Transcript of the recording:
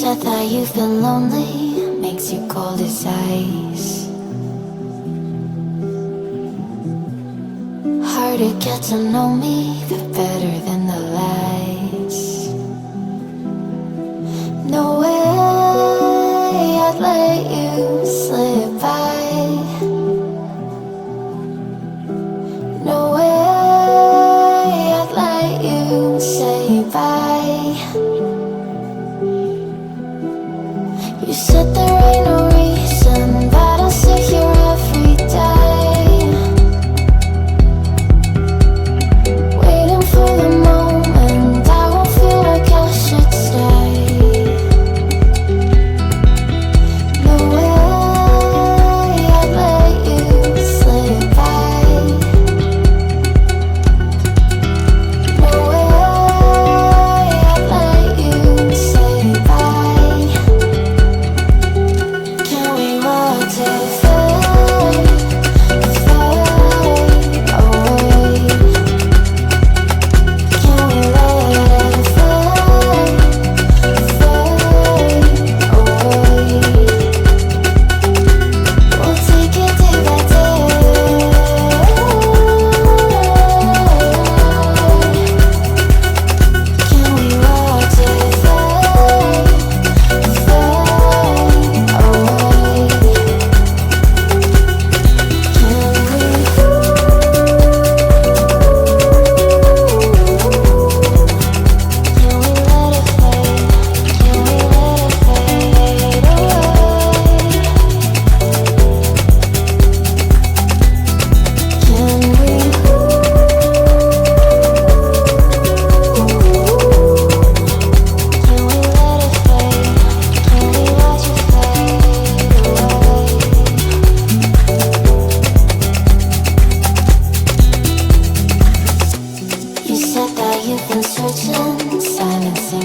said that you've been lonely, makes you cold as ice. Hard to get to know me, but better than the lies. No way I'd let you slip by. No way I'd let you say bye. You said there ain't no reason, but I'll sit here every day, waiting for the moment I won't feel like I should stay. No way I'd let you slip by. No way I'd let you say bye. Can we watch it fade, fade away? Can we let it fade, fade away? We'll take it day by day. Can we watch it fade, fade away? You said that you've been searching, silencing